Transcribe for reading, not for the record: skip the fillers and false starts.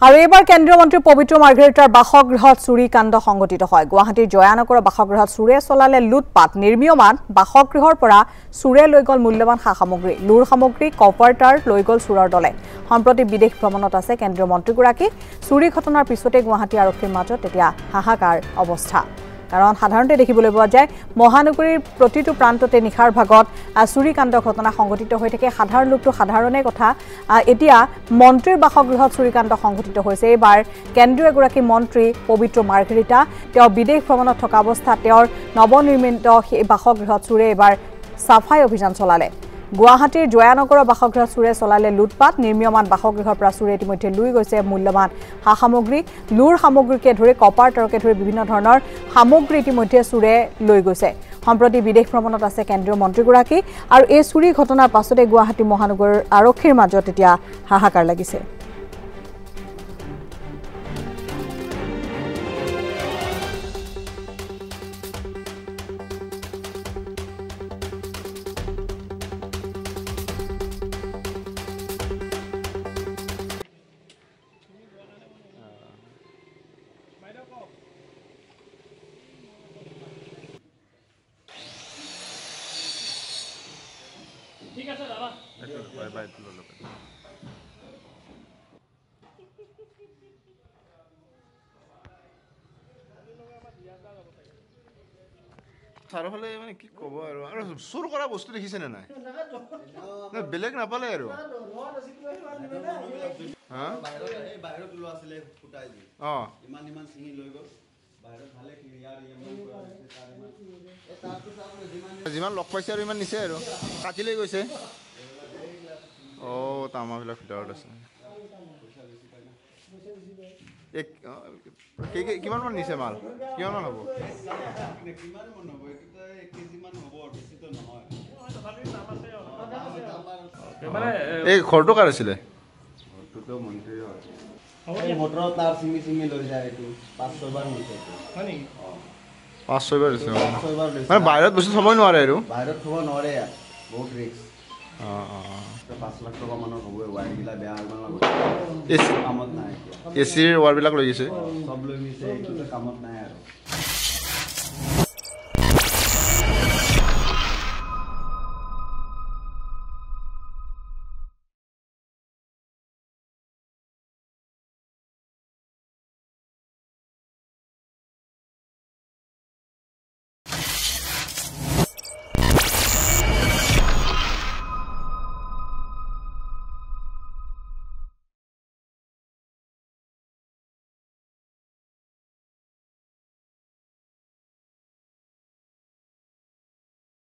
আৰু এবাৰ কেন্দ্ৰীয় মন্ত্ৰী পবিত্ৰ মাৰ্ঘেৰিটাৰ বাসগৃহত চুৰি কাণ্ড সংঘটিত হয়। গুৱাহাটীৰ জয়ানগৰৰ বাসগৃহত চুৰে চলালে লুটপাট। নিৰ্মীয়মান বাসগৃহৰ পৰা চুৰে লৈ গ'ল মূল্যৱান সা-সামগ্ৰী। লুৰ সামগ্ৰী কপাৰটাৰ লৈ গ'ল চুৰৰ দলে। সম্প্ৰতি বিদেশ ভ্ৰমণত আছে কেন্দ্ৰীয় মন্ত্ৰীগৰাকী। চুৰি ঘটনাৰ পিছতে গুৱাহাটী আৰক্ষীৰ মাজত এতিয়া হাহাকাৰ অৱস্থা। কাৰণ সাধাৰণতে দেখিবলৈ পোৱা যায় মহানগৰীৰ প্ৰতিটো প্ৰান্ততে নিশাৰ ভাগত চুৰিকাণ্ড ঘটনা সংঘটিত হৈ থাকে। সাধাৰণ লোকটো সাধাৰণে কথা, এতিয়া মন্ত্ৰীৰ বাসগৃহত চুৰিকাণ্ড সংঘটিত হৈছে। এইবাৰ কেন্দ্ৰীয় এগৰাকী মন্ত্ৰী পবিত্ৰ মাৰ্ঘেৰিটা তেওঁ বিদেশ ভ্ৰমণত থকা অৱস্থাত তেওঁৰ নৱনিৰ্মিত সেই বাসগৃহত চুৰে এইবাৰ চাফাই অভিযান চলালে। গুৱাহাটীৰ জয়ানগৰৰ বাসগৃহত চুৰে চলালে লুটপাট। নিৰ্মীয়মান বাসগৃহৰ পৰা চুৰে ইতিমধ্যে লৈ গৈছে মূল্যৱান সা-সামগ্ৰী। লুৰ সামগ্ৰীকে ধৰি কপাৰটাৰকে ধৰি বিভিন্ন ধৰণৰ সামগ্ৰী ইতিমধ্যে চুৰে লৈ গৈছে। সম্প্ৰতি বিদেশ ভ্ৰমণত আছে কেন্দ্ৰীয় মন্ত্ৰীগৰাকী আৰু এই চুৰি ঘটনাৰ পাছতে গুৱাহাটী মহানগৰ আৰক্ষীৰ মাজত এতিয়া হাহাকাৰ লাগিছে। ঠিক আছে দাদা বাই বাই চাৰিওফালে মানে কি ক'ব আৰু চুৰ কৰা বস্তু দেখিছে নে নাই? বেলেগ নাপালে আৰু যিমান লগ পাইছে আৰু ইমান নিছে আৰু কাটি লৈ গৈছে। তামাবিলাক ভিতৰত আছে। কিমান মান নিছে মাল? কিমান মান হ'ব? এই ঘৰটো কাৰ আছিলে? পাঁচ ছয়বাৰ দিছে মানে বাহিৰত বস্তু থ'বই নোৱাৰে আৰু বাহিৰত থ'ব নোৱাৰে, বহুত ৰিস্ক। 5 লাখ টকা মানৰ হ'ব। ৱায়াৰবিলাক বেয়া কামত নাই। এচিৰ ৱায়াৰবিলাক লৈ গৈছে, চব লৈ গৈছে, কামত নাই।